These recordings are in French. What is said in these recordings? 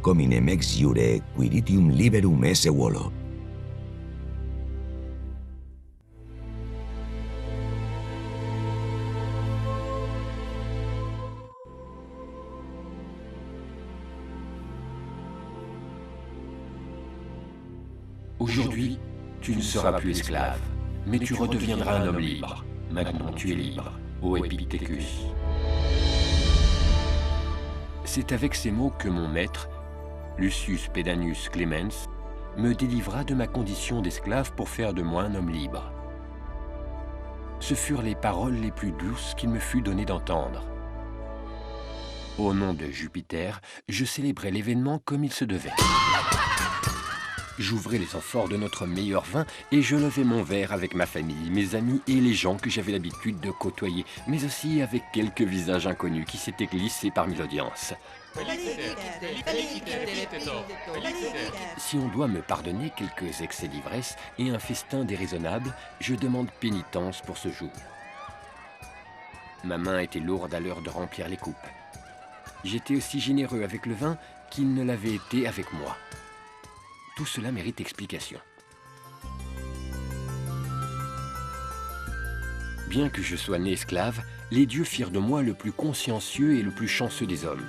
hominem ex iure quiritium liberum esse volo. Aujourd'hui, tu ne seras plus esclave, mais tu redeviendras un homme libre. Maintenant tu es libre, ô Epictétus. C'est avec ces mots que mon maître, Lucius Pedanius Clemens, me délivra de ma condition d'esclave pour faire de moi un homme libre. Ce furent les paroles les plus douces qu'il me fut donné d'entendre. Au nom de Jupiter, je célébrais l'événement comme il se devait. J'ouvrais les amphores de notre meilleur vin et je levais mon verre avec ma famille, mes amis et les gens que j'avais l'habitude de côtoyer, mais aussi avec quelques visages inconnus qui s'étaient glissés parmi l'audience. Si on doit me pardonner quelques excès d'ivresse et un festin déraisonnable, je demande pénitence pour ce jour. Ma main était lourde à l'heure de remplir les coupes. J'étais aussi généreux avec le vin qu'il ne l'avait été avec moi. Tout cela mérite explication. Bien que je sois né esclave, les dieux firent de moi le plus consciencieux et le plus chanceux des hommes.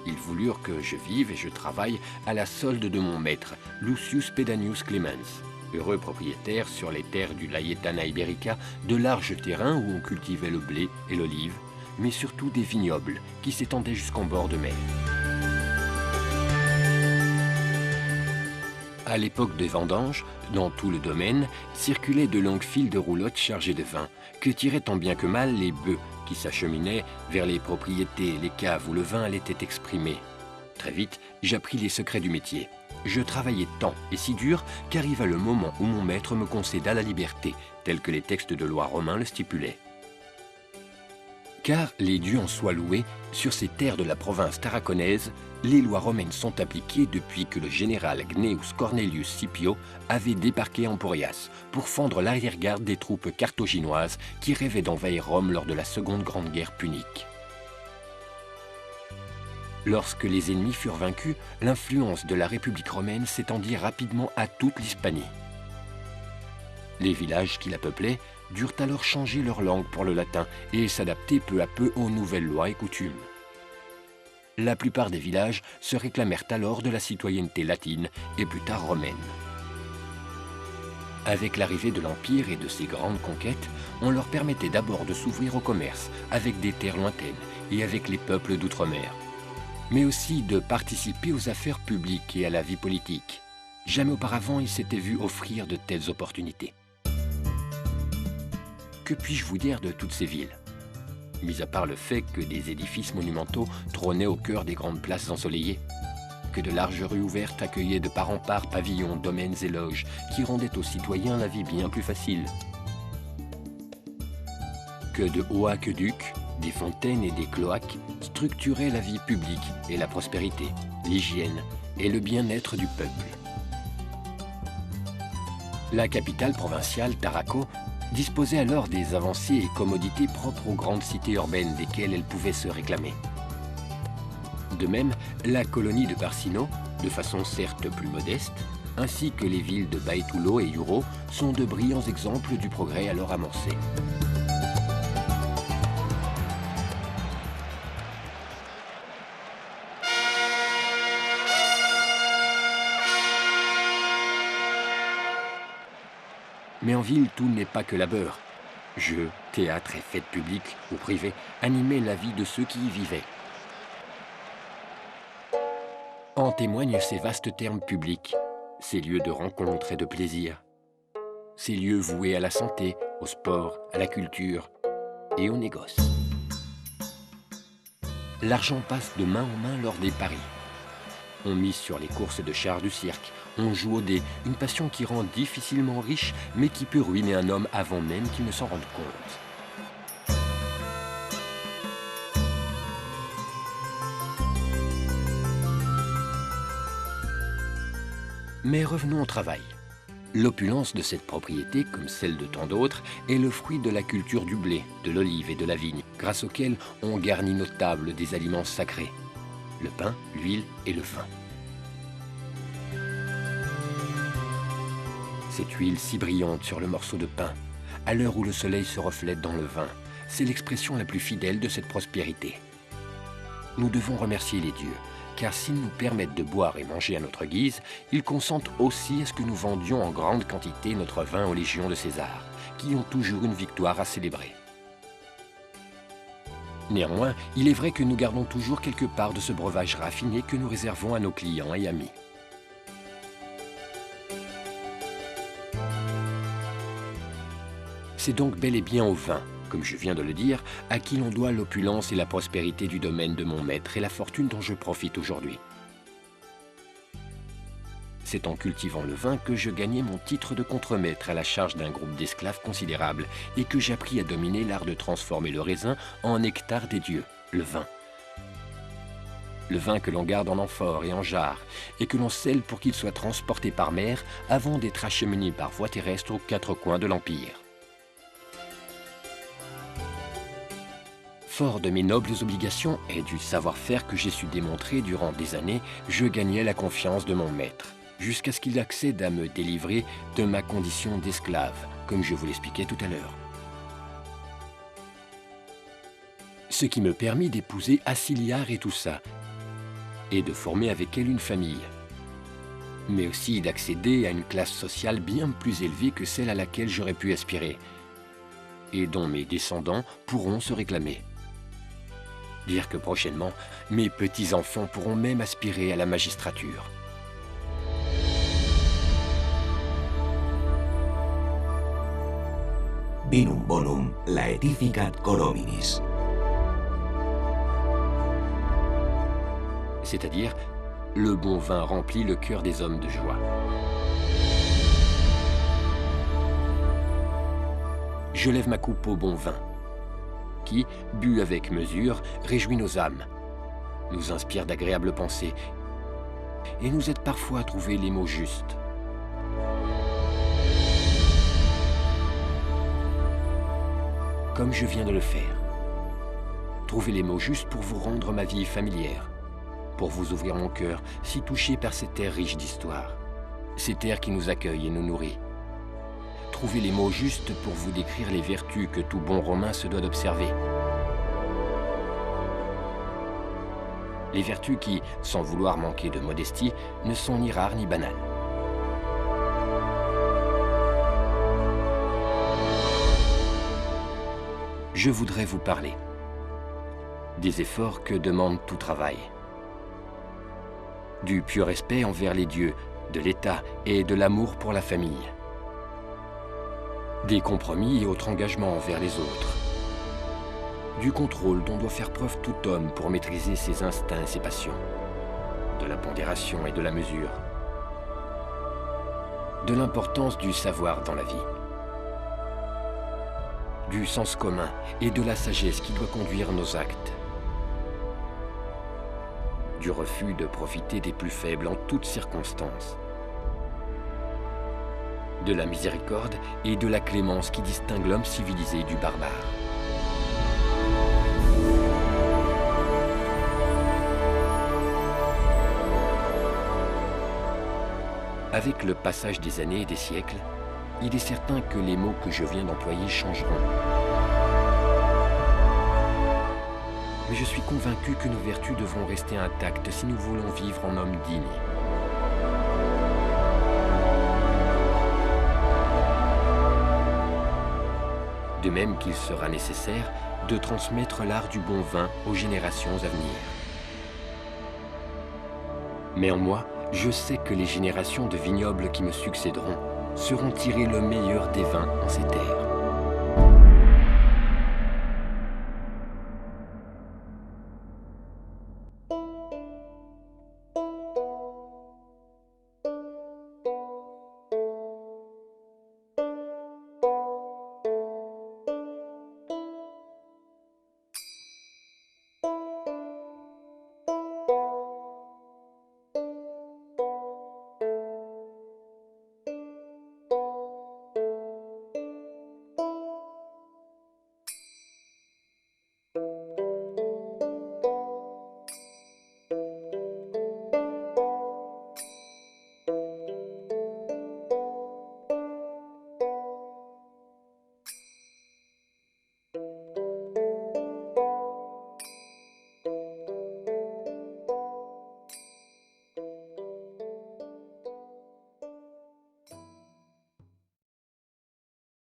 Ils voulurent que je vive et je travaille à la solde de mon maître, Lucius Pedanius Clemens, heureux propriétaire sur les terres du Laietana Iberica, de larges terrains où on cultivait le blé et l'olive, mais surtout des vignobles qui s'étendaient jusqu'en bord de mer. À l'époque des vendanges, dans tout le domaine, circulaient de longues files de roulottes chargées de vin, que tiraient tant bien que mal les bœufs qui s'acheminaient vers les propriétés, les caves où le vin allait être exprimé. Très vite, j'appris les secrets du métier. Je travaillais tant et si dur qu'arriva le moment où mon maître me concéda la liberté, tel que les textes de loi romains le stipulaient. Car, les dieux en soient loués, sur ces terres de la province tarraconaise, les lois romaines sont appliquées depuis que le général Gnaeus Cornelius Scipio avait débarqué en Porias pour fendre l'arrière-garde des troupes carthaginoises qui rêvaient d'envahir Rome lors de la Seconde Grande Guerre punique. Lorsque les ennemis furent vaincus, l'influence de la République romaine s'étendit rapidement à toute l'Hispanie. Les villages qui la peuplaient durent alors changer leur langue pour le latin et s'adapter peu à peu aux nouvelles lois et coutumes. La plupart des villages se réclamèrent alors de la citoyenneté latine et plus tard romaine. Avec l'arrivée de l'Empire et de ses grandes conquêtes, on leur permettait d'abord de s'ouvrir au commerce avec des terres lointaines et avec les peuples d'outre-mer, mais aussi de participer aux affaires publiques et à la vie politique. Jamais auparavant ils s'étaient vus offrir de telles opportunités. Que puis-je vous dire de toutes ces villes? Mis à part le fait que des édifices monumentaux trônaient au cœur des grandes places ensoleillées, que de larges rues ouvertes accueillaient de part en part pavillons, domaines et loges qui rendaient aux citoyens la vie bien plus facile, que de hauts aqueducs, des fontaines et des cloaques structuraient la vie publique et la prospérité, l'hygiène et le bien-être du peuple. La capitale provinciale, Tarraco, disposait alors des avancées et commodités propres aux grandes cités urbaines desquelles elle pouvait se réclamer. De même, la colonie de Barcino, de façon certes plus modeste, ainsi que les villes de Baetulo et Juro, sont de brillants exemples du progrès alors amorcé. Mais en ville, tout n'est pas que labeur. Jeux, théâtres et fêtes publiques ou privées animaient la vie de ceux qui y vivaient. En témoignent ces vastes termes publics, ces lieux de rencontre et de plaisir, ces lieux voués à la santé, au sport, à la culture et au négoce. L'argent passe de main en main lors des paris. On mise sur les courses de chars du cirque, on joue au dé, une passion qui rend difficilement riche, mais qui peut ruiner un homme avant même qu'il ne s'en rende compte. Mais revenons au travail. L'opulence de cette propriété, comme celle de tant d'autres, est le fruit de la culture du blé, de l'olive et de la vigne, grâce auquel on garnit nos tables des aliments sacrés. le pain, l'huile et le vin. Cette huile si brillante sur le morceau de pain, à l'heure où le soleil se reflète dans le vin, c'est l'expression la plus fidèle de cette prospérité. Nous devons remercier les dieux, car s'ils nous permettent de boire et manger à notre guise, ils consentent aussi à ce que nous vendions en grande quantité notre vin aux légions de César, qui ont toujours une victoire à célébrer. Néanmoins, il est vrai que nous gardons toujours quelque part de ce breuvage raffiné que nous réservons à nos clients et amis. C'est donc bel et bien au vin, comme je viens de le dire, à qui l'on doit l'opulence et la prospérité du domaine de mon maître et la fortune dont je profite aujourd'hui. C'est en cultivant le vin que je gagnai mon titre de contremaître à la charge d'un groupe d'esclaves considérable et que j'appris à dominer l'art de transformer le raisin en nectar des dieux, le vin. Le vin que l'on garde en amphore et en jarre et que l'on scelle pour qu'il soit transporté par mer avant d'être acheminé par voie terrestre aux quatre coins de l'Empire. Fort de mes nobles obligations et du savoir-faire que j'ai su démontrer durant des années, je gagnai la confiance de mon maître, jusqu'à ce qu'il accède à me délivrer de ma condition d'esclave, comme je vous l'expliquais tout à l'heure. Ce qui me permit d'épouser Aciliar et Toussa, et de former avec elle une famille, mais aussi d'accéder à une classe sociale bien plus élevée que celle à laquelle j'aurais pu aspirer, et dont mes descendants pourront se réclamer. Dire que prochainement, mes petits-enfants pourront même aspirer à la magistrature. Vinum bonum laetificat cor hominis. C'est-à-dire, le bon vin remplit le cœur des hommes de joie. Je lève ma coupe au bon vin, qui, bu avec mesure, réjouit nos âmes, nous inspire d'agréables pensées et nous aide parfois à trouver les mots justes. Comme je viens de le faire. Trouver les mots justes pour vous rendre ma vie familière, pour vous ouvrir mon cœur, si touché par ces terres riches d'histoire, ces terres qui nous accueillent et nous nourrit. Trouver les mots justes pour vous décrire les vertus que tout bon Romain se doit d'observer. Les vertus qui, sans vouloir manquer de modestie, ne sont ni rares ni banales. Je voudrais vous parler des efforts que demande tout travail, du pieux respect envers les dieux, de l'État et de l'amour pour la famille, des compromis et autres engagements envers les autres, du contrôle dont doit faire preuve tout homme pour maîtriser ses instincts et ses passions, de la pondération et de la mesure, de l'importance du savoir dans la vie, du sens commun et de la sagesse qui doit conduire nos actes, du refus de profiter des plus faibles en toutes circonstances, de la miséricorde et de la clémence qui distingue l'homme civilisé du barbare. Avec le passage des années et des siècles, il est certain que les mots que je viens d'employer changeront. Mais je suis convaincu que nos vertus devront rester intactes si nous voulons vivre en hommes dignes. De même qu'il sera nécessaire de transmettre l'art du bon vin aux générations à venir. Mais en moi, je sais que les générations de vignobles qui me succéderont seront tirés le meilleur des vins en ces terres.